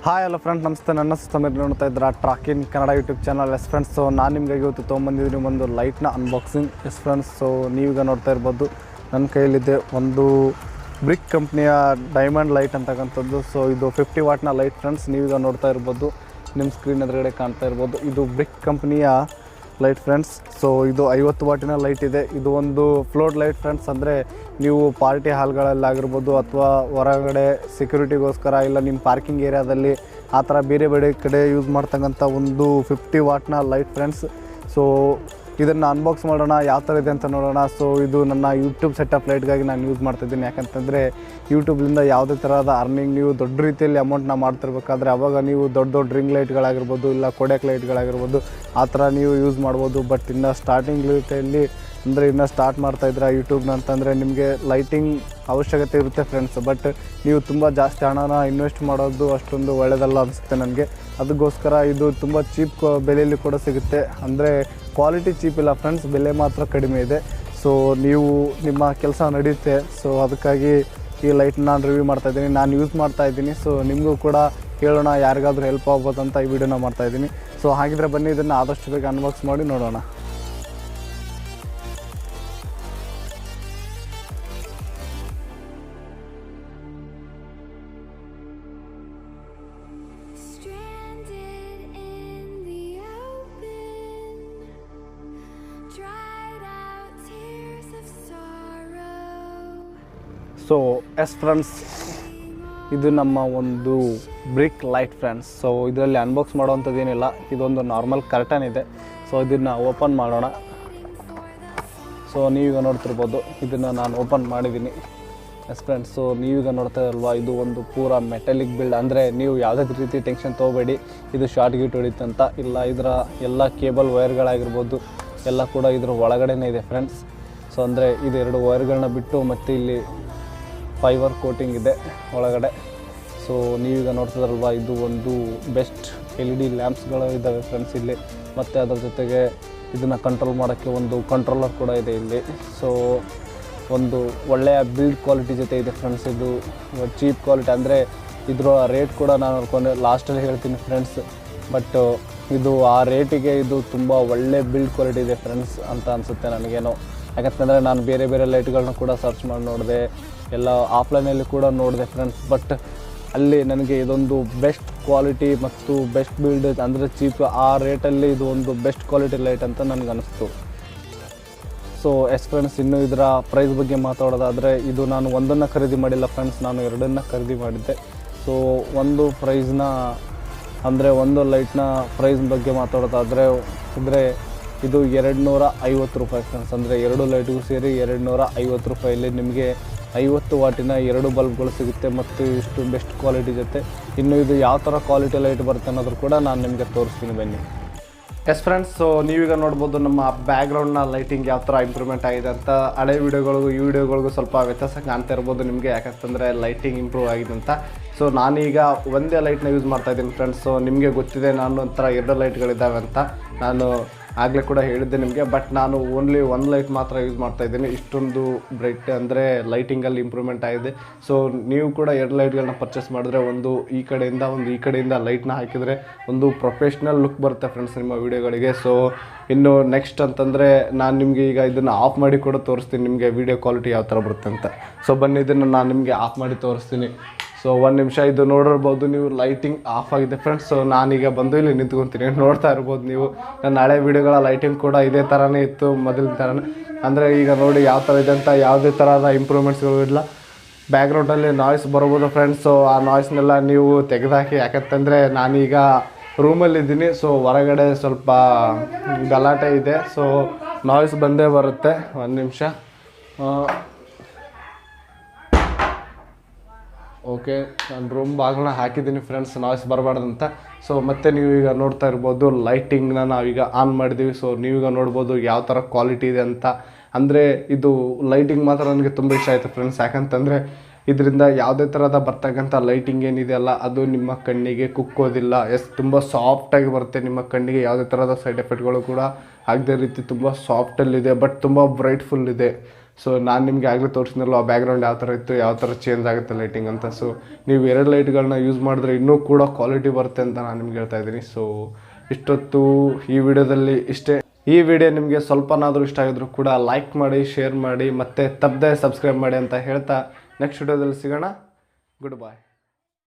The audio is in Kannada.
ಹಾಯ್ ಹಲೋ ಫ್ರೆಂಡ್ಸ್, ನಮಸ್ತೆ. ನನ್ನ ಸಮೀರ್ ನೋಡ್ತಾ ಇದ್ದೀರಾ tracking Kannada YouTube channel. Yes friends, so ನಾನು ನಿಮಗೆ ಇವತ್ತು ತೊಗೊಂಬಂದಿದ್ದೀನಿ ಒಂದು ಲೈಟ್ನ ಅನ್ಬಾಕ್ಸಿಂಗ್. ಎಸ್ ಫ್ರೆಂಡ್ಸ್, ಸೊ ನೀವೀಗ ನೋಡ್ತಾ ಇರ್ಬೋದು ನನ್ನ ಕೈಯಲ್ಲಿದೆ ಒಂದು ಬ್ರಿಕ್ ಕಂಪ್ನಿಯ ಡೈಮಂಡ್ ಲೈಟ್ ಅಂತಕ್ಕಂಥದ್ದು. ಸೊ ಇದು 50 ವಾಟ್ನ ಲೈಟ್ ಫ್ರೆಂಡ್ಸ್. ನೀವೀಗ ನೋಡ್ತಾ ಇರ್ಬೋದು, ನಿಮ್ಮ ಸ್ಕ್ರೀನ್ ಎದುರುಗಡೆ ಕಾಣ್ತಾ ಇರ್ಬೋದು, ಇದು ಬ್ರಿಕ್ ಕಂಪ್ನಿಯ ಲೈಟ್ ಫ್ರೆಂಡ್ಸ್. ಸೊ ಇದು 50 ವಾಟಿನ ಲೈಟ್ ಇದೆ. ಇದು ಒಂದು ಫ್ಲೋಡ್ ಲೈಟ್ ಫ್ರೆಂಡ್ಸ್. ಅಂದರೆ ನೀವು ಪಾರ್ಟಿ ಹಾಲ್ಗಳಲ್ಲಾಗಿರ್ಬೋದು ಅಥವಾ ಹೊರಗಡೆ ಸೆಕ್ಯೂರಿಟಿಗೋಸ್ಕರ ಇಲ್ಲ ನಿಮ್ಮ ಪಾರ್ಕಿಂಗ್ ಏರಿಯಾದಲ್ಲಿ ಆ ಥರ ಬೇರೆ ಬೇರೆ ಕಡೆ ಯೂಸ್ ಮಾಡ್ತಕ್ಕಂಥ ಒಂದು 50 ವಾಟ್ನ ಲೈಟ್ ಫ್ರೆಂಡ್ಸ್. ಸೊ ಇದನ್ನು ಅನ್ಬಾಕ್ಸ್ ಮಾಡೋಣ, ಯಾವ ಥರ ಇದೆ ಅಂತ ನೋಡೋಣ. ಸೊ ಇದು ನನ್ನ ಯೂಟ್ಯೂಬ್ ಸೆಟಪ್ ಲೈಟ್ಗಾಗಿ ನಾನು ಯೂಸ್ ಮಾಡ್ತಾಯಿದ್ದೀನಿ. ಯಾಕಂತಂದರೆ ಯೂಟ್ಯೂಬ್ಲಿಂದ ಯಾವುದೇ ಥರದ ಅರ್ನಿಂಗ್ ನೀವು ದೊಡ್ಡ ರೀತಿಯಲ್ಲಿ ಅಮೌಂಟ್ನ ಮಾಡ್ತಿರ್ಬೇಕಾದ್ರೆ ಅವಾಗ ನೀವು ದೊಡ್ಡ ರಿಂಗ್ ಲೈಟ್ಗಳಾಗಿರ್ಬೋದು ಇಲ್ಲ ಕೊಡೆಕ್ ಲೈಟ್ಗಳಾಗಿರ್ಬೋದು ಆ ಥರ ನೀವು ಯೂಸ್ ಮಾಡ್ಬೋದು. ಬಟ್ ಇನ್ನು ಸ್ಟಾರ್ಟಿಂಗ್ ಲೈಟಲ್ಲಿ ಅಂದರೆ ಇನ್ನೂ ಸ್ಟಾರ್ಟ್ ಮಾಡ್ತಾಯಿದ್ರೆ ಯೂಟ್ಯೂಬ್ನ ಅಂತಂದರೆ ನಿಮಗೆ ಲೈಟಿಂಗ್ ಅವಶ್ಯಕತೆ ಇರುತ್ತೆ ಫ್ರೆಂಡ್ಸ್. ಬಟ್ ನೀವು ತುಂಬ ಜಾಸ್ತಿ ಹಣನ ಇನ್ವೆಸ್ಟ್ ಮಾಡೋದು ಅಷ್ಟೊಂದು ಒಳ್ಳೆಯದಲ್ಲ ಅನಿಸುತ್ತೆ ನನಗೆ. ಅದಕ್ಕೋಸ್ಕರ ಇದು ತುಂಬ ಚೀಪ್ ಬೆಲೆಯಲ್ಲಿ ಕೂಡ ಸಿಗುತ್ತೆ. ಅಂದರೆ ಕ್ವಾಲಿಟಿ ಚೀಪ್ ಇಲ್ಲ ಫ್ರೆಂಡ್ಸ್, ಬೆಲೆ ಮಾತ್ರ ಕಡಿಮೆ ಇದೆ. ಸೊ ನೀವು ನಿಮ್ಮ ಕೆಲಸ ನಡೆಯುತ್ತೆ. ಸೊ ಅದಕ್ಕಾಗಿ ಈ ಲೈಟ್ನ ನಾನು ರಿವ್ಯೂ ಮಾಡ್ತಾಯಿದ್ದೀನಿ, ನಾನು ಯೂಸ್ ಮಾಡ್ತಾಯಿದ್ದೀನಿ. ಸೊ ನಿಮಗೂ ಕೂಡ ಹೇಳೋಣ, ಯಾರಿಗಾದರೂ ಹೆಲ್ಪ್ ಆಗ್ಬೋದು ಅಂತ ಈ ವಿಡಿಯೋನ ಮಾಡ್ತಾಯಿದ್ದೀನಿ. ಸೊ ಹಾಗಿದ್ರೆ ಬನ್ನಿ, ಇದನ್ನು ಆದಷ್ಟು ಬೇಗ ಅನ್ಬಾಕ್ಸ್ ಮಾಡಿ ನೋಡೋಣ. ಸೊ ಎಸ್ ಫ್ರೆಂಡ್ಸ್, ಇದು ನಮ್ಮ ಒಂದು ಬ್ರಿಕ್ ಲೈಟ್ ಫ್ರೆಂಡ್ಸ್. ಸೊ ಇದರಲ್ಲಿ ಅನ್ಬಾಕ್ಸ್ ಮಾಡೋವಂಥದ್ದು ಏನಿಲ್ಲ, ಇದೊಂದು ನಾರ್ಮಲ್ ಕರ್ಟನ್ ಇದೆ. ಸೊ ಇದನ್ನು ಓಪನ್ ಮಾಡೋಣ. ಸೊ ನೀವೀಗ ನೋಡ್ತಿರ್ಬೋದು, ಇದನ್ನು ನಾನು ಓಪನ್ ಮಾಡಿದ್ದೀನಿ. ಎಸ್ ಫ್ರೆಂಡ್ಸ್, ಸೊ ನೀವೀಗ ನೋಡ್ತಾ ಇರಲ್ವಾ, ಇದು ಒಂದು ಪೂರ ಮೆಟಲಿಕ್ ಬಿಲ್ಡ್. ಅಂದರೆ ನೀವು ಯಾವುದೇ ರೀತಿ ಟೆನ್ಷನ್ ತೊಗೋಬೇಡಿ, ಇದು ಶಾರ್ಟ್ ಗೀಟ್ ಹೊಡಿತಂತ ಇಲ್ಲ. ಇದರ ಎಲ್ಲ ಕೇಬಲ್ ವೈರ್ಗಳಾಗಿರ್ಬೋದು ಎಲ್ಲ ಕೂಡ ಇದ್ರ ಒಳಗಡೆನೇ ಇದೆ ಫ್ರೆಂಡ್ಸ್. ಸೊ ಅಂದರೆ ಇದು 2 ವೈರ್ಗಳನ್ನ ಬಿಟ್ಟು ಮತ್ತು ಇಲ್ಲಿ ಫೈಬರ್ ಕೋಟಿಂಗ್ ಇದೆ ಒಳಗಡೆ. ಸೊ ನೀವೀಗ ನೋಡ್ತಿದ್ರಲ್ವ, ಇದು ಒಂದು ಬೆಸ್ಟ್ LED ಲ್ಯಾಂಪ್ಸ್ಗಳು ಇದ್ದಾವೆ ಫ್ರೆಂಡ್ಸ್ ಇಲ್ಲಿ. ಮತ್ತು ಅದರ ಜೊತೆಗೆ ಇದನ್ನು ಕಂಟ್ರೋಲ್ ಮಾಡೋಕ್ಕೆ ಒಂದು ಕಂಟ್ರೋಲರ್ ಕೂಡ ಇದೆ ಇಲ್ಲಿ. ಸೊ ಒಂದು ಒಳ್ಳೆಯ ಬಿಲ್ಡ್ ಕ್ವಾಲಿಟಿ ಜೊತೆ ಇದೆ ಫ್ರೆಂಡ್ಸ್. ಇದು ಚೀಪ್ ಕ್ವಾಲಿಟಿ, ಅಂದರೆ ಇದರ ರೇಟ್ ಕೂಡ ನಾನು ಅನ್ಕೊಂಡೆ ಲಾಸ್ಟಲ್ಲಿ ಹೇಳ್ತೀನಿ ಫ್ರೆಂಡ್ಸ್. ಬಟ್ ಇದು ಆ ರೇಟಿಗೆ ಇದು ತುಂಬ ಒಳ್ಳೆ ಬಿಲ್ಡ್ ಕ್ವಾಲಿಟಿ ಇದೆ ಫ್ರೆಂಡ್ಸ್ ಅಂತ ಅನಿಸುತ್ತೆ ನನಗೇನೋ. ಯಾಕಂತಂದರೆ ನಾನು ಬೇರೆ ಬೇರೆ ಲೈಟ್ಗಳನ್ನ ಕೂಡ ಸರ್ಚ್ ಮಾಡಿ ನೋಡಿದೆ, ಎಲ್ಲ ಆಫ್ಲೈನಲ್ಲಿ ಕೂಡ ನೋಡಿದೆ ಫ್ರೆಂಡ್ಸ್. ಬಟ್ ಅಲ್ಲಿ ನನಗೆ ಇದೊಂದು ಬೆಸ್ಟ್ ಕ್ವಾಲಿಟಿ ಮತ್ತು ಬೆಸ್ಟ್ ಬಿಲ್ಡ್, ಅಂದರೆ ಚೀಪ್ ಆ ರೇಟಲ್ಲಿ ಇದು ಒಂದು ಬೆಸ್ಟ್ ಕ್ವಾಲಿಟಿ ಲೈಟ್ ಅಂತ ನನಗೆ ಅನಿಸ್ತು. ಸೊ ಎಸ್ ಫ್ರೆಂಡ್ಸ್, ಇನ್ನು ಇದರ ಪ್ರೈಸ್ ಬಗ್ಗೆ ಮಾತಾಡೋದಾದರೆ, ಇದು ನಾನು ಒಂದನ್ನು ಖರೀದಿ ಮಾಡಿಲ್ಲ ಫ್ರೆಂಡ್ಸ್, ನಾನು 2 ಖರೀದಿ ಮಾಡಿದ್ದೆ. ಸೊ ಒಂದು ಪ್ರೈಸ್ನ ಅಂದರೆ ಒಂದು ಲೈಟ್ನ ಪ್ರೈಸ್ ಬಗ್ಗೆ ಮಾತಾಡೋದಾದರೆ ಇದು 250 ರೂಪಾಯಿ ಫ್ರೆಂಡ್ಸ್. ಅಂದರೆ 2 ಲೈಟ್ಗೂ ಸೇರಿ 250 ರೂಪಾಯಲ್ಲಿ ನಿಮಗೆ 50 ವಾಟಿನ 2 ಬಲ್ಬ್ಗಳು ಸಿಗುತ್ತೆ ಮತ್ತು ಇಷ್ಟು ಬೆಸ್ಟ್ ಕ್ವಾಲಿಟಿ ಜೊತೆ. ಇನ್ನು ಇದು ಯಾವ ಥರ ಕ್ವಾಲಿಟಿ ಲೈಟ್ ಬರುತ್ತೆ ಅನ್ನೋದ್ರು ಕೂಡ ನಾನು ನಿಮಗೆ ತೋರಿಸ್ತೀನಿ, ಬನ್ನಿ. ಎಸ್ ಫ್ರೆಂಡ್ಸ್, ಸೊ ನೀವೀಗ ನೋಡ್ಬೋದು ನಮ್ಮ ಬ್ಯಾಕ್ಗ್ರೌಂಡ್ನ ಲೈಟಿಂಗ್ ಯಾವ ಥರ ಇಂಪ್ರೂವ್ಮೆಂಟ್ ಆಗಿದೆ ಅಂತ. ಹಳೆ ವೀಡಿಯೋಗಳಿಗೂ ಈ ವಿಡಿಯೋಗಳಿಗೂ ಸ್ವಲ್ಪ ವ್ಯತ್ಯಾಸ ಕಾಣ್ತಾ ಇರ್ಬೋದು ನಿಮಗೆ, ಯಾಕಂತಂದರೆ ಲೈಟಿಂಗ್ ಇಂಪ್ರೂವ್ ಆಗಿದೆ ಅಂತ. ಸೊ ನಾನೀಗ ಒಂದೇ ಲೈಟ್ನ ಯೂಸ್ ಮಾಡ್ತಾಯಿದ್ದೀನಿ ಫ್ರೆಂಡ್ಸ್. ಸೊ ನಿಮಗೆ ಗೊತ್ತಿದೆ ನಾನು ಒಂಥರ 2 ಲೈಟ್ಗಳಿದ್ದಾವೆ ಅಂತ ನಾನು ಆಗಲೇ ಕೂಡ ಹೇಳಿದ್ದೆ ನಿಮಗೆ. ಬಟ್ ನಾನು ಓನ್ಲಿ 1 ಲೈಟ್ ಮಾತ್ರ ಯೂಸ್ ಮಾಡ್ತಾಯಿದ್ದೀನಿ. ಇಷ್ಟೊಂದು ಬ್ರೈಟ್ ಅಂದರೆ ಲೈಟಿಂಗಲ್ಲಿ ಇಂಪ್ರೂವ್ಮೆಂಟ್ ಆಗಿದೆ. ಸೊ ನೀವು ಕೂಡ 2 ಲೈಟ್ಗಳನ್ನ ಪರ್ಚೇಸ್ ಮಾಡಿದ್ರೆ, ಒಂದು ಈ ಕಡೆಯಿಂದ ಲೈಟ್ನ ಹಾಕಿದರೆ ಒಂದು ಪ್ರೊಫೆಷ್ನಲ್ ಲುಕ್ ಬರುತ್ತೆ ಫ್ರೆಂಡ್ಸ್ ನಿಮ್ಮ ವೀಡಿಯೋಗಳಿಗೆ. ಸೊ ಇನ್ನು ನೆಕ್ಸ್ಟ್ ಅಂತಂದರೆ ನಾನು ನಿಮಗೆ ಈಗ ಇದನ್ನು ಆಫ್ ಮಾಡಿ ಕೂಡ ತೋರಿಸ್ತೀನಿ, ನಿಮಗೆ ವೀಡಿಯೋ ಕ್ವಾಲಿಟಿ ಯಾವ ಥರ ಬರುತ್ತೆ ಅಂತ. ಸೊ ಬನ್ನಿ, ಇದನ್ನು ನಾನು ನಿಮಗೆ ಆಫ್ ಮಾಡಿ ತೋರಿಸ್ತೀನಿ. ಸೊ 1 ನಿಮಿಷ, ಇದು ನೋಡಿರ್ಬೋದು ನೀವು, ಲೈಟಿಂಗ್ ಆಫ್ ಆಗಿದೆ ಫ್ರೆಂಡ್ಸ್. ಸೊ ನಾನೀಗ ಬಂದು ಇಲ್ಲಿ ನಿಂತ್ಕೊತೀನಿ, ನೋಡ್ತಾ ಇರ್ಬೋದು ನೀವು. ನನ್ನ ಹಳೆ ವೀಡಿಯೋಗಳ ಲೈಟಿಂಗ್ ಕೂಡ ಇದೇ ಥರನೇ ಇತ್ತು, ಮೊದಲಿನ ಥರನೇ. ಅಂದರೆ ಈಗ ನೋಡಿ ಯಾವ ಥರ ಇದೆ ಅಂತ, ಯಾವುದೇ ಥರದ ಇಂಪ್ರೂವ್ಮೆಂಟ್ಸ್ಗಳು ಇಲ್ಲ. ಬ್ಯಾಕ್ಗ್ರೌಂಡಲ್ಲಿ ನಾಯ್ಸ್ ಬರ್ಬೋದು ಫ್ರೆಂಡ್ಸ್. ಸೊ ಆ ನಾಯ್ಸ್ನೆಲ್ಲ ನೀವು ತೆಗೆದುಹಾಕಿ, ಯಾಕಂತಂದರೆ ನಾನೀಗ ರೂಮಲ್ಲಿದ್ದೀನಿ. ಸೊ ಹೊರಗಡೆ ಸ್ವಲ್ಪ ಗಲಾಟೆ ಇದೆ, ಸೊ ನಾಯ್ಸ್ ಬಂದೇ ಬರುತ್ತೆ. 1 ನಿಮಿಷ. ಓಕೆ, ನಾನು ರೂಮ್ ಬಾಗಿಲನ್ನ ಹಾಕಿದ್ದೀನಿ ಫ್ರೆಂಡ್ಸ್, ನಾಯ್ಸ್ ಬರಬಾರ್ದಂತ. ಸೊ ಮತ್ತೆ ನೀವು ಈಗ ನೋಡ್ತಾ ಇರ್ಬೋದು, ಲೈಟಿಂಗ್ನ ನಾವೀಗ ಆನ್ ಮಾಡಿದ್ದೀವಿ. ಸೊ ನೀವೀಗ ನೋಡ್ಬೋದು ಯಾವ ಥರ ಕ್ವಾಲಿಟಿ ಇದೆ ಅಂತ. ಅಂದರೆ ಇದು ಲೈಟಿಂಗ್ ಮಾತ್ರ ನನಗೆ ತುಂಬ ಇಷ್ಟ ಆಯಿತು ಫ್ರೆಂಡ್ಸ್. ಯಾಕಂತಂದರೆ ಇದರಿಂದ ಯಾವುದೇ ಥರದ ಬರ್ತಕ್ಕಂಥ ಲೈಟಿಂಗ್ ಏನಿದೆಯಲ್ಲ ಅದು ನಿಮ್ಮ ಕಣ್ಣಿಗೆ ಕುಕ್ಕೋದಿಲ್ಲ. ತುಂಬ ಸಾಫ್ಟಾಗಿ ಬರುತ್ತೆ ನಿಮ್ಮ ಕಣ್ಣಿಗೆ. ಯಾವುದೇ ಥರದ ಸೈಡ್ ಎಫೆಕ್ಟ್ಗಳು ಕೂಡ ಆಗದೇ ರೀತಿ ತುಂಬ ಸಾಫ್ಟಲ್ಲಿದೆ, ಬಟ್ ತುಂಬ ಬ್ರೈಟ್ಫುಲ್ ಇದೆ. ಸೊ ನಾನು ನಿಮಗೆ ಆಗಲೇ ತೋರಿಸಿದ್ನಲ್ಲ ಆ ಬ್ಯಾಕ್ಗ್ರೌಂಡ್ ಯಾವ ಥರ ಇತ್ತು, ಯಾವ ಥರ ಚೇಂಜ್ ಆಗುತ್ತೆ ಲೈಟಿಂಗ್ ಅಂತ. ಸೊ ನೀವು 2 ಲೈಟ್ಗಳನ್ನ ಯೂಸ್ ಮಾಡಿದ್ರೆ ಇನ್ನೂ ಕೂಡ ಕ್ವಾಲಿಟಿ ಬರುತ್ತೆ ಅಂತ ನಾನು ನಿಮ್ಗೆ ಹೇಳ್ತಾ ಇದ್ದೀನಿ. ಸೊ ಇಷ್ಟೊತ್ತು ಈ ವಿಡಿಯೋದಲ್ಲಿ ಇಷ್ಟೇ. ಈ ವಿಡಿಯೋ ನಿಮಗೆ ಸ್ವಲ್ಪನಾದರೂ ಇಷ್ಟ ಆಗಿದ್ರು ಕೂಡ ಲೈಕ್ ಮಾಡಿ, ಶೇರ್ ಮಾಡಿ, ಮತ್ತು ತಪ್ಪದೆ ಸಬ್ಸ್ಕ್ರೈಬ್ ಮಾಡಿ ಅಂತ ಹೇಳ್ತಾ ನೆಕ್ಸ್ಟ್ ವಿಡಿಯೋದಲ್ಲಿ ಸಿಗೋಣ. ಗುಡ್ ಬಾಯ್.